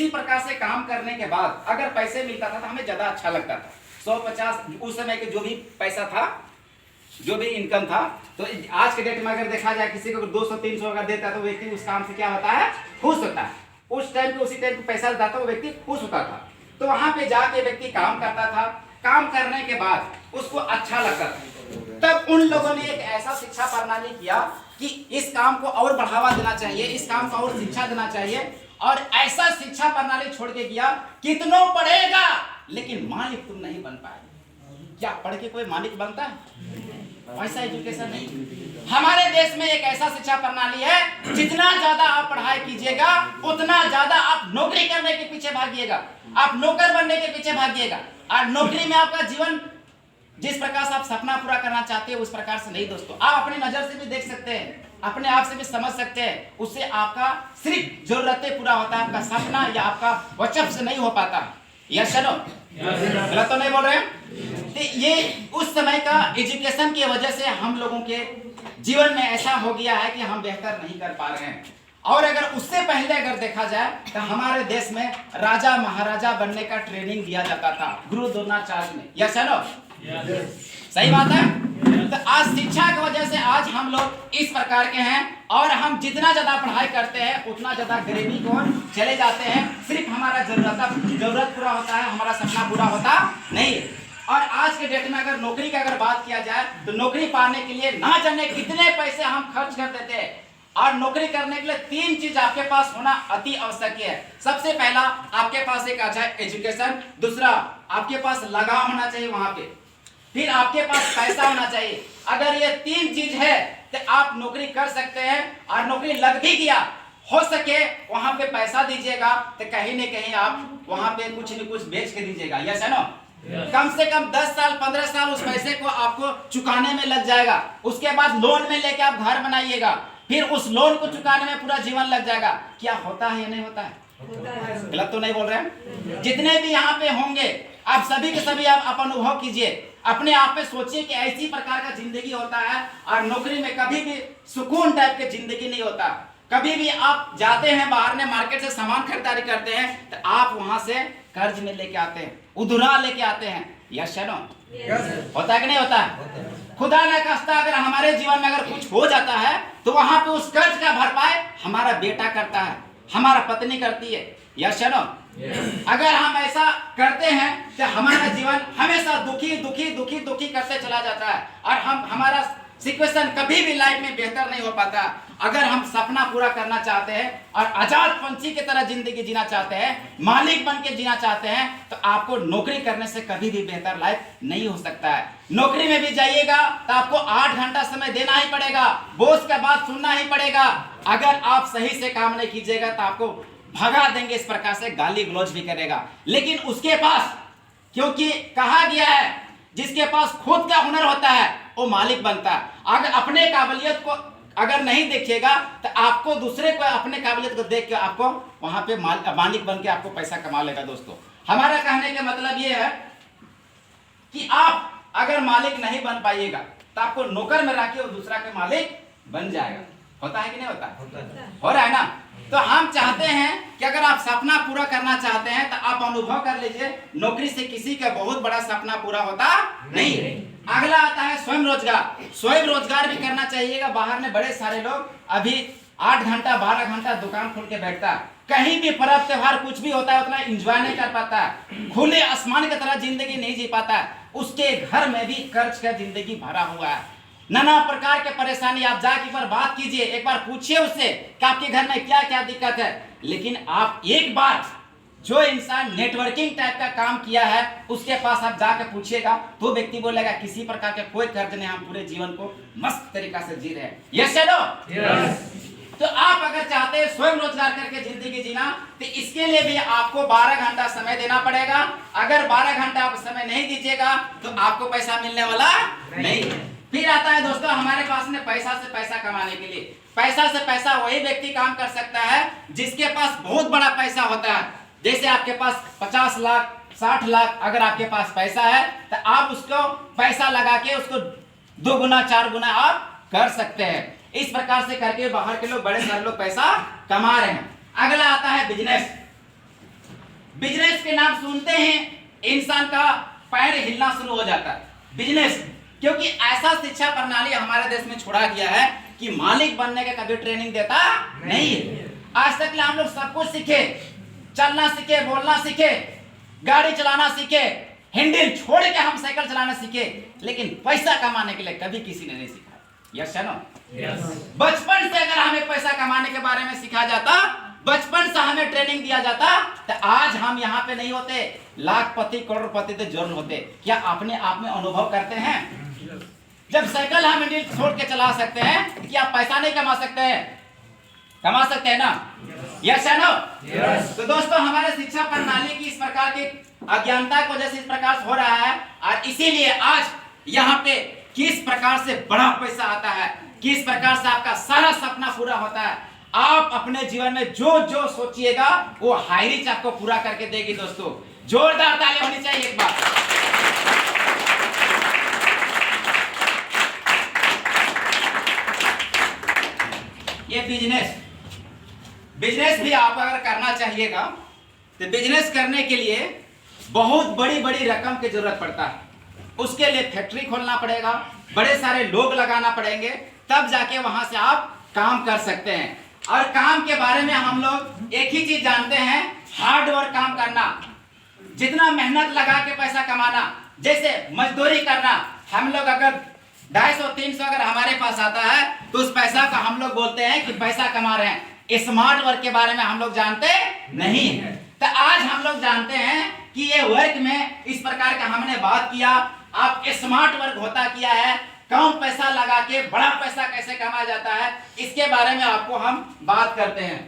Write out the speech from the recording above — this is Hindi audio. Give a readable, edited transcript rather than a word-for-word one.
इसी प्रकार से काम करने के बाद अगर पैसे मिलता था तो हमें ज्यादा अच्छा लगता था। 150 उस समय के जो भी पैसा था, जो भी इनकम था, तो आज के डेट में अगर देखा जाए किसी को 200-300 अगर देता है तो व्यक्ति उस काम से क्या होता है, खुश होता है। उस टाइम पे उसी टाइम पे पैसा देता था वो व्यक्ति खुश होता था। तो वहां पे जाके व्यक्ति काम करता था, काम करने के बाद उसको अच्छा लगता था। तब उन लोगों ने एक ऐसा शिक्षा प्रणाली किया कि इस काम को और बढ़ावा देना चाहिए, इस काम को और शिक्षा देना चाहिए, और ऐसा शिक्षा प्रणाली छोड़ के किया, कितनों पढ़ेगा लेकिन मालिक तुम नहीं बन पाएगा। क्या पढ़ के कोई मालिक बनता है? ऐसा एजुकेशन नहीं। हमारे देश में एक ऐसा शिक्षा प्रणाली है, जितना ज्यादा आप पढ़ाई कीजिएगा उतना ज्यादा आप नौकरी करने के पीछे भागिएगा, आप नौकर बनने के पीछे भागिएगा, और नौकरी में आपका जीवन जिस प्रकार से आप सपना पूरा करना चाहते हैं उस प्रकार से नहीं दोस्तों। आप अपनी नजर से भी देख सकते हैं, अपने आप से भी समझ सकते हैं, उससे आपका सिर्फ जरूरतें पूरा होता है, आपका सपना या आपका वचन से नहीं हो पाता। यस चलो, गलत तो नहीं बोल रहे हैं? तो ये उस समय का एजुकेशन की वजह से हम लोगों के जीवन में ऐसा हो गया है कि हम बेहतर नहीं कर पा रहे हैं। और अगर उससे पहले अगर देखा जाए तो हमारे देश में राजा महाराजा बनने का ट्रेनिंग दिया जाता था गुरु द्रोणाचार्य में। यस चलो, सही बात है। तो आज शिक्षा की वजह से आज हम लोग इस प्रकार के हैं, और हम जितना ज्यादा पढ़ाई करते हैं उतना ज्यादा गरीबी को चले जाते हैं। सिर्फ हमारा जरूरत पूरा होता है, हमारा सपना पूरा होता नहीं। और आज के डेट में अगर नौकरी की अगर बात किया जाए तो नौकरी पाने के लिए ना जाने कितने पैसे हम खर्च कर देते हैं। और नौकरी करने के लिए 3 चीज आपके पास होना अति आवश्यक है। सबसे पहला, आपके पास एक अच्छा एजुकेशन, दूसरा आपके पास लगाव होना चाहिए वहां पे, फिर आपके पास पैसा होना चाहिए। अगर ये 3 चीज है तो आप नौकरी कर सकते हैं। और नौकरी लग भी गया, हो सके वहां पे पैसा दीजिएगा तो कहीं न कहीं आप वहां पे कुछ न कुछ बेच के दीजिएगा। यस है ना? कम से कम 10 साल 15 साल उस पैसे को आपको चुकाने में लग जाएगा। उसके बाद लोन में लेके आप घर बनाइएगा, फिर उस लोन को चुकाने में पूरा जीवन लग जाएगा। क्या होता है या नहीं होता है? गलत तो नहीं बोल रहे हैं? जितने भी यहाँ पे होंगे आप सभी के सभी आप अनुभव कीजिए, अपने आप पे सोचिए कि ऐसी प्रकार का जिंदगी होता है। और नौकरी में कभी भी सुकून टाइप की जिंदगी नहीं होता। कभी भी आप जाते हैं बाहर में मार्केट से सामान खरीदारी करते हैं तो आप वहां से कर्ज में लेके आते हैं, उधार लेके आते हैं। Yes no? होता है कि नहीं होता है? खुदा न खास्ता अगर हमारे जीवन में अगर कुछ हो जाता है तो वहां पे उस कर्ज का भरपाई हमारा बेटा करता है, हमारा पत्नी करती है। Yes no? अगर हम ऐसा करते हैं तो हमारा जीवन हमेशा दुखी दुखी दुखी दुखी करते चला जाता है, और हमारा सिचुएशन कभी भी लाइफ में बेहतर नहीं हो पाता। अगर हम सपना पूरा करना चाहते हैं और आजाद पंछी की तरह जिंदगी जीना चाहते हैं, मालिक बन के जीना चाहते हैं, तो आपको नौकरी करने से कभी भी बेहतर लाइफ नहीं हो सकता है। नौकरी में भी जाइएगा तो आपको 8 घंटा समय देना ही पड़ेगा, बॉस का बात सुनना ही पड़ेगा। अगर आप सही से काम नहीं कीजिएगा तो आपको भगा देंगे, इस प्रकार से गाली गलौज भी करेगा। लेकिन उसके पास, क्योंकि कहा गया है जिसके पास खुद का हुनर होता है वो मालिक बनता है। अगर अपने काबिलियत को अगर नहीं देखिएगा तो आपको दूसरे को अपने काबिलियत को देख के आपको वहां पे मालिक बन के आपको पैसा कमा लेगा। दोस्तों, हमारा कहने का मतलब ये है कि आप अगर मालिक नहीं बन पाइएगा तो आपको नौकर में रखिए और दूसरा के मालिक बन जाएगा। होता है कि नहीं होता? हो रहा है ना? तो हम चाहते हैं कि अगर आप सपना पूरा करना चाहते हैं तो आप अनुभव कर लीजिए, नौकरी से किसी का बहुत बड़ा सपना पूरा होता नहीं। अगला आता है स्वयं रोजगार। स्वयं रोजगार भी करना चाहिएगा। बाहर में बड़े सारे लोग अभी 8 घंटा 12 घंटा दुकान खोल के बैठता है, कहीं भी पर्व त्योहार कुछ भी होता है उतना एंजॉय नहीं कर पाता है, खुले आसमान की तरह जिंदगी नहीं जी पाता है। उसके घर में भी कर्ज का जिंदगी भरा हुआ है, नाना प्रकार के परेशानी। आप जाके एक बार बात कीजिए, एक बार पूछिए उससे कि आपके घर में क्या क्या दिक्कत है। लेकिन आप एक बार जो इंसान नेटवर्किंग टाइप का काम किया है उसके पास आप जाकर पूछिएगा तो व्यक्ति बोलेगा किसी प्रकार के कोई कर्ज नहीं, हम पूरे जीवन को मस्त तरीका से जी रहे हैं। यस चलो? तो आप अगर चाहते हैं स्वयं रोजगार करके जिंदगी जीना तो इसके लिए भी आपको 12 घंटा समय देना पड़ेगा। अगर 12 घंटा आप समय नहीं दीजिएगा तो आपको पैसा मिलने वाला नहीं। फिर आता है दोस्तों हमारे पास में पैसा से पैसा कमाने के लिए। पैसा से पैसा वही व्यक्ति काम कर सकता है जिसके पास बहुत बड़ा पैसा होता है। जैसे आपके पास 50 लाख 60 लाख अगर आपके पास पैसा है तो आप उसको पैसा लगा के उसको 2 गुना 4 गुना आप कर सकते हैं। इस प्रकार से करके बाहर के लोग बड़े सारे लोग पैसा कमा रहे हैं। अगला आता है बिजनेस। बिजनेस के नाम सुनते हैं इंसान का पैर हिलना शुरू हो जाता है। बिजनेस, क्योंकि ऐसा शिक्षा प्रणाली हमारे देश में छोड़ा गया है कि मालिक बनने का कभी ट्रेनिंग देता नहीं है। आज तक हम लोग सब कुछ सीखे, चलना सीखे, बोलना सीखे, गाड़ी चलाना सीखे, हैंडल छोड़ के हम साइकिल चलाना सीखे, लेकिन पैसा कमाने के लिए कभी किसी ने नहीं सीखा। यस या नो? बचपन से अगर हमें पैसा कमाने के बारे में सिखाया जाता, बचपन से हमें ट्रेनिंग दिया जाता, तो आज हम यहाँ पे नहीं होते, लाखपति करोड़पति तो जरूर होते। क्या अपने आप में अनुभव करते हैं? जब साइकिल हम हैंडल छोड़ के चला सकते हैं, क्या पैसा नहीं कमा सकते हैं? कमा सकते हैं ना? यस या नो? तो दोस्तों, हमारे शिक्षा प्रणाली की इस प्रकार की अज्ञानता को जैसे इस प्रकार से हो रहा है, और इसीलिए आज यहाँ पे किस प्रकार से बड़ा पैसा आता है, किस प्रकार से आपका सारा सपना पूरा होता है। आप अपने जीवन में जो जो सोचिएगा वो हाई रिच आपको पूरा करके देगी। दोस्तों, जोरदार ताली होनी चाहिए एक बार। ये बिजनेस भी आप अगर करना चाहिएगा तो बिजनेस करने के लिए बहुत बड़ी बड़ी रकम की जरूरत पड़ता है। उसके लिए फैक्ट्री खोलना पड़ेगा, बड़े सारे लोग लगाना पड़ेंगे, तब जाके वहां से आप काम कर सकते हैं। और काम के बारे में हम लोग एक ही चीज जानते हैं, हार्ड वर्क काम करना, जितना मेहनत लगा के पैसा कमाना, जैसे मजदूरी करना। हम लोग अगर 250-300 अगर हमारे पास आता है तो उस पैसा का हम लोग बोलते हैं कि पैसा कमा रहे हैं। स्मार्ट वर्क के बारे में हम लोग जानते नहीं है। तो आज हम लोग जानते हैं कि ये वर्क में इस प्रकार का हमने बात किया। आप स्मार्ट वर्क होता क्या है, कम पैसा लगा के बड़ा पैसा कैसे कमाया जाता है, इसके बारे में आपको हम बात करते हैं।